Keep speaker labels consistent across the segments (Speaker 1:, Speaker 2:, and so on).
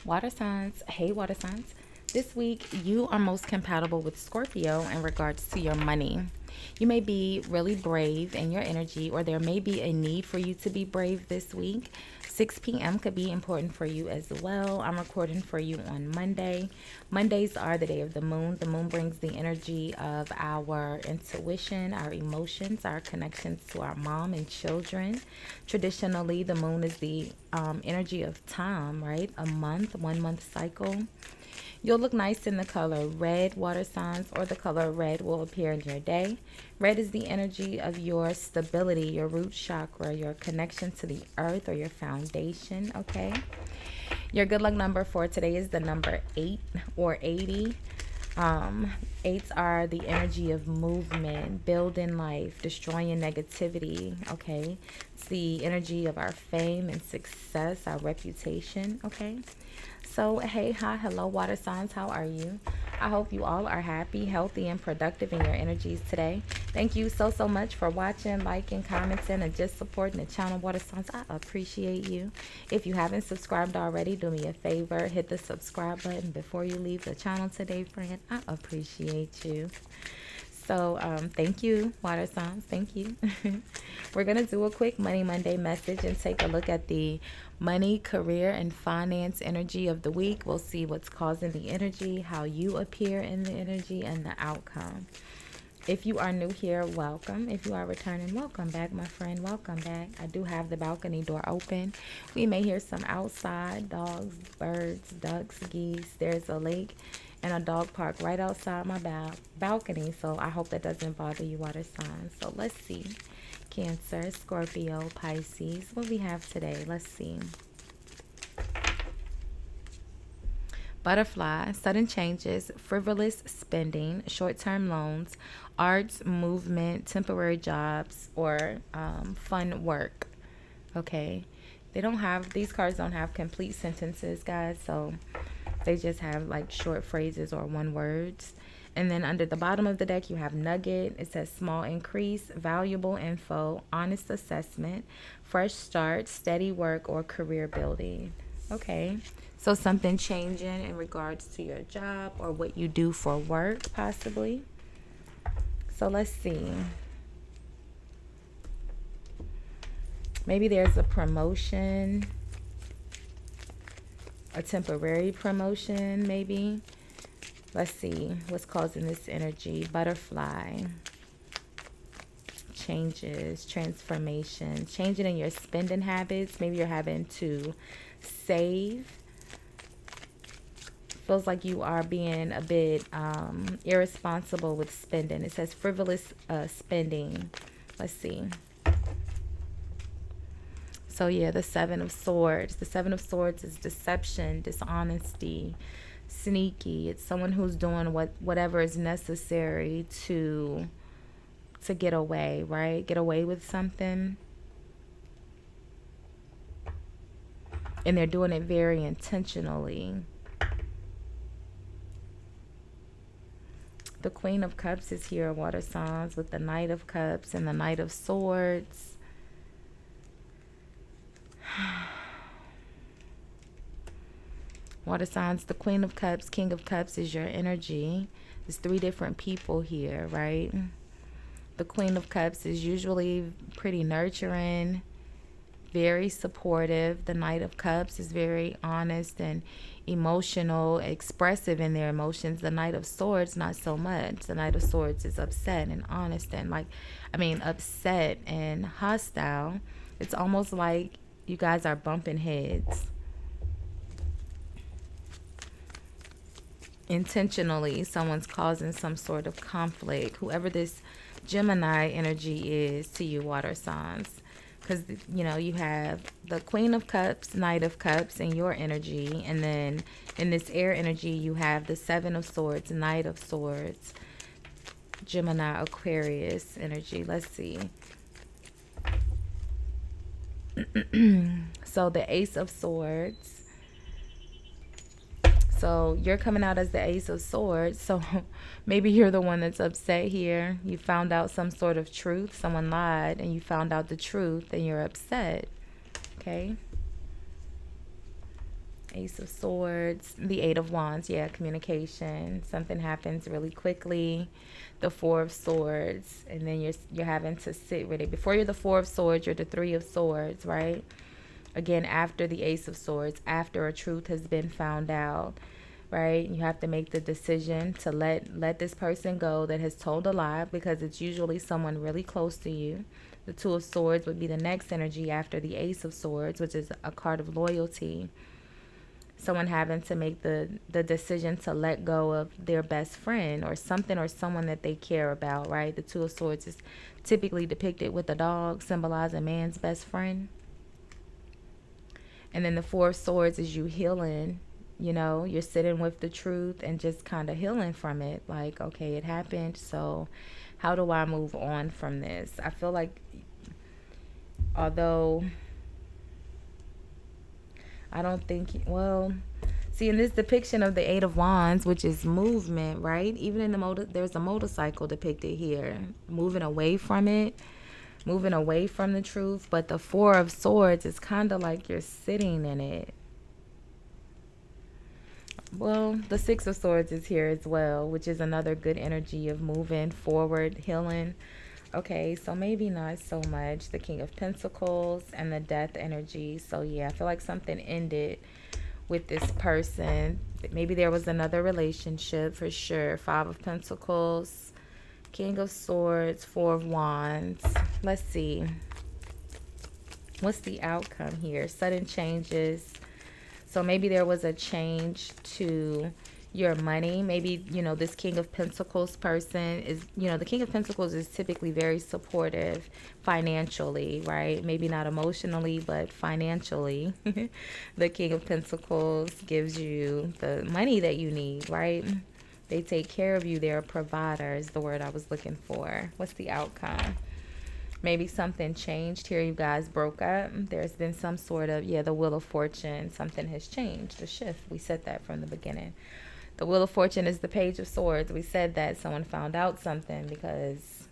Speaker 1: Water signs, hey water signs. This week, you are most compatible with Scorpio in regards to your money. You may be really brave in your energy, or there may be a need for you to be brave this week. 6 p.m. could be important for you as well. I'm recording for you on Monday. Mondays are the day of the moon. The moon brings the energy of our intuition, our emotions, our connections to our mom and children. Traditionally, the moon is the energy of time, right? A month, 1 month cycle. You'll look nice in the color red, water signs, or the color red will appear in your day. Red is the energy of your stability, your root chakra, your connection to the earth or your foundation, okay? Your good luck number for today is the number 8 or 80. Eights are the energy of movement, building life, destroying negativity, okay? It's the energy of our fame and success, our reputation, okay? So, hey, hi, hello, water signs. How are you? I hope you all are happy, healthy, and productive in your energies today. Thank you so much for watching, liking, commenting, and just supporting the channel, water signs. I appreciate you. If you haven't subscribed already, do me a favor. Hit the subscribe button before you leave the channel today, friend. I appreciate you. So thank you, water signs. Thank you. We're going to do a quick Money Monday message and take a look at the money, career, and finance energy of the week. We'll see what's causing the energy, how you appear in the energy, and the outcome. If you are new here, welcome. If you are returning, welcome back, my friend. Welcome back. I do have the balcony door open. We may hear some outside dogs, birds, ducks, geese. There's a lake and a dog park right outside my balcony. So I hope that doesn't bother you, water signs. So let's see. Cancer, Scorpio, Pisces. What we have today? Let's see. Butterfly, sudden changes, frivolous spending, short-term loans, arts, movement, temporary jobs, or fun work. Okay. These cards don't have complete sentences, guys. So they just have like short phrases or one words. And then under the bottom of the deck, you have Nugget. It says small increase, valuable info, honest assessment, fresh start, steady work, or career building. Okay. So something changing in regards to your job or what you do for work, possibly. So let's see. Maybe there's a promotion, a temporary promotion, maybe. Let's see what's causing this energy. Butterfly. Changes, transformation, changing in your spending habits. Maybe you're having to save. Feels like you are being a bit irresponsible with spending. It says frivolous spending. Let's see. So yeah, the Seven of Swords. The Seven of Swords is deception, dishonesty, sneaky. It's someone who's doing whatever is necessary to get away, right? Get away with something. And they're doing it very intentionally. The Queen of Cups is here, water signs, with the Knight of Cups and the Knight of Swords. Water signs, the Queen of Cups, King of Cups is your energy. There's 3 different people here, right? The Queen of Cups is usually pretty nurturing, very supportive. The Knight of Cups is very honest and emotional, expressive in their emotions. The Knight of Swords, not so much. The Knight of Swords is upset and honest and upset and hostile. It's almost like you guys are bumping heads. Intentionally, someone's causing some sort of conflict. Whoever this Gemini energy is to you, water signs. Because, you have the Queen of Cups, Knight of Cups in your energy. And then in this air energy, you have the Seven of Swords, Knight of Swords, Gemini, Aquarius energy. Let's see. So the Ace of Swords. So you're coming out as the Ace of Swords. So maybe you're the one that's upset here. You found out some sort of truth. Someone lied and you found out the truth and you're upset. Okay. Ace of Swords, the Eight of Wands, yeah, communication. Something happens really quickly. The Four of Swords, and then you're having to sit with it. Before you're the Four of Swords, you're the Three of Swords, right? Again, after the Ace of Swords, after a truth has been found out, right? You have to make the decision to let this person go that has told a lie, because it's usually someone really close to you. The Two of Swords would be the next energy after the Ace of Swords, which is a card of loyalty. Someone having to make the decision to let go of their best friend or something or someone that they care about, right? The Two of Swords is typically depicted with a dog, symbolizing man's best friend. And then the Four of Swords is you healing. You're sitting with the truth and just kind of healing from it. Like, okay, it happened, so how do I move on from this? I feel like, although I don't think, well, see, in this depiction of the Eight of Wands, which is movement, right? Even in there's a motorcycle depicted here, moving away from it, moving away from the truth. But the Four of Swords is kind of like you're sitting in it. Well, the Six of Swords is here as well, which is another good energy of moving forward, healing. Okay, so maybe not so much the King of Pentacles and the Death energy. So yeah, I feel like something ended with this person. Maybe there was another relationship for sure. Five of Pentacles, King of Swords, Four of Wands. Let's see. What's the outcome here? Sudden changes. So maybe there was a change to your money. Maybe, this King of Pentacles person is, the King of Pentacles is typically very supportive financially, right? Maybe not emotionally, but financially. The King of Pentacles gives you the money that you need, right? They take care of you. They're a provider is the word I was looking for. What's the outcome? Maybe something changed here. You guys broke up. There's been some sort of, the Wheel of Fortune. Something has changed, a shift. We said that from the beginning. The Wheel of Fortune is the Page of Swords. We said that someone found out something because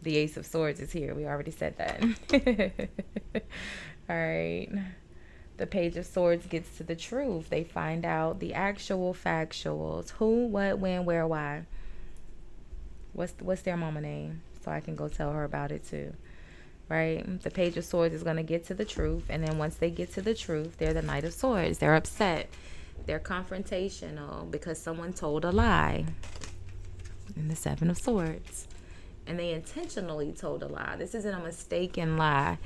Speaker 1: the Ace of Swords is here. We already said that. All right. The Page of Swords gets to the truth. They find out the actual factuals. Who, what, when, where, why. What's their mama name? So I can go tell her about it too. Right? The Page of Swords is going to get to the truth. And then once they get to the truth, they're the Knight of Swords. They're upset. They're confrontational because someone told a lie. And the Seven of Swords. And they intentionally told a lie. This isn't a mistaken lie.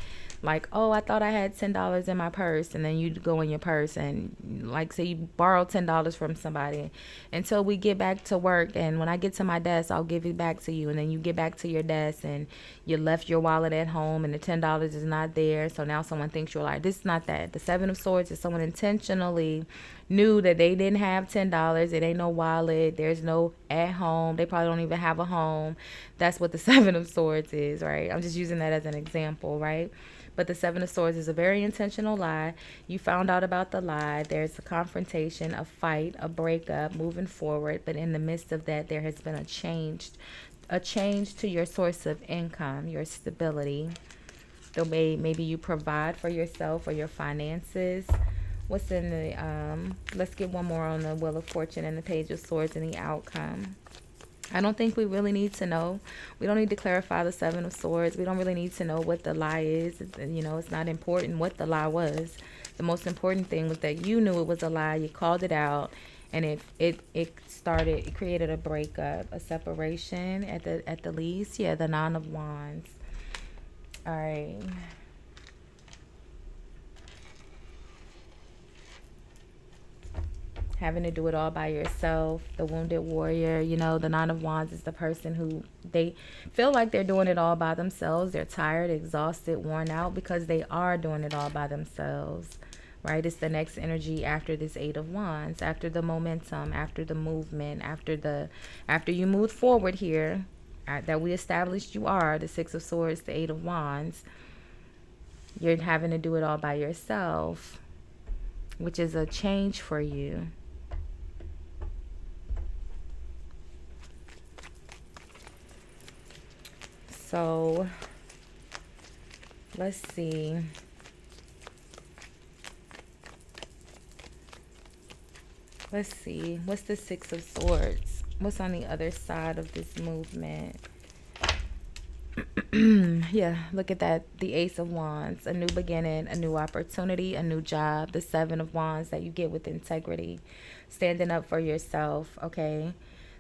Speaker 1: Like, oh, I thought I had $10 in my purse. And then you go in your purse and, like, say you borrow $10 from somebody until we get back to work. And when I get to my desk, I'll give it back to you. And then you get back to your desk and you left your wallet at home and the $10 is not there. So now someone thinks you're like, this is not that. The Seven of Swords is someone intentionally knew that they didn't have $10. It ain't no wallet. There's no at home. They probably don't even have a home. That's what the Seven of Swords is, right? I'm just using that as an example, right? But the Seven of Swords is a very intentional lie. You found out about the lie. There's a confrontation, a fight, a breakup, moving forward. But in the midst of that, there has been a change to your source of income, your stability. The way maybe you provide for yourself or your finances. What's in the, let's get one more on the Wheel of Fortune and the Page of Swords and the outcome. I don't think we really need to know. We don't need to clarify the Seven of Swords. We don't really need to know what the lie is. It's not important what the lie was. The most important thing was that you knew it was a lie. You called it out, and it created a breakup, a separation at the least. Yeah, the Nine of Wands. All right. Having to do it all by yourself, the wounded warrior. The Nine of Wands is the person who they feel like they're doing it all by themselves. They're tired, exhausted, worn out because they are doing it all by themselves, right? It's the next energy after this Eight of Wands, after the momentum, after the movement, after you move forward here, that we established you are, the Six of Swords, the Eight of Wands. You're having to do it all by yourself, which is a change for you. So let's see. Let's see. What's the Six of Swords? What's on the other side of this movement? Yeah, look at that. The Ace of Wands, a new beginning, a new opportunity, a new job. The Seven of Wands that you get with integrity, standing up for yourself, okay?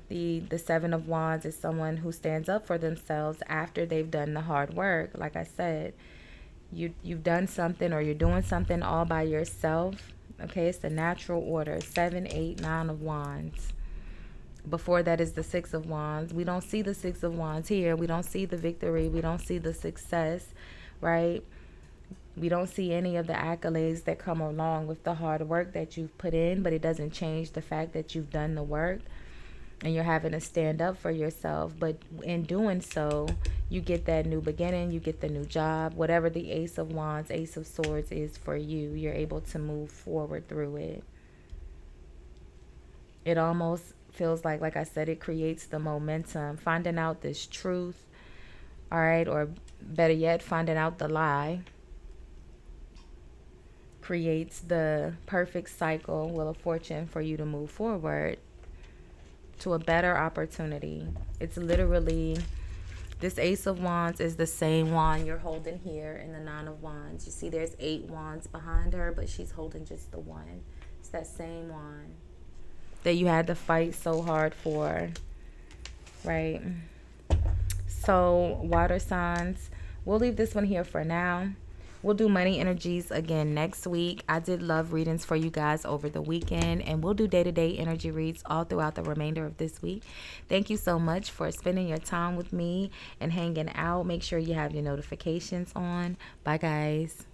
Speaker 1: The Seven of Wands is someone who stands up for themselves after they've done the hard work. Like I said, you've done something or you're doing something all by yourself. Okay, it's the natural order. 7, 8, 9 of Wands. Before that is the Six of Wands. We don't see the Six of Wands here. We don't see the victory. We don't see the success, right? We don't see any of the accolades that come along with the hard work that you've put in, but it doesn't change the fact that you've done the work and you're having to stand up for yourself. But in doing so, you get that new beginning, you get the new job, whatever the Ace of Wands, Ace of Swords is for you, you're able to move forward through it. It almost feels like I said, it creates the momentum, finding out this truth, all right, or better yet, finding out the lie creates the perfect cycle, Wheel of Fortune, for you to move forward to a better opportunity. It's literally, this Ace of Wands is the same wand you're holding here in the Nine of Wands. You see there's 8 wands behind her, but she's holding just the one. It's that same wand that you had to fight so hard for, right? So, water signs, we'll leave this one here for now. We'll do money energies again next week. I did love readings for you guys over the weekend, and we'll do day-to-day energy reads all throughout the remainder of this week. Thank you so much for spending your time with me and hanging out. Make sure you have your notifications on. Bye, guys.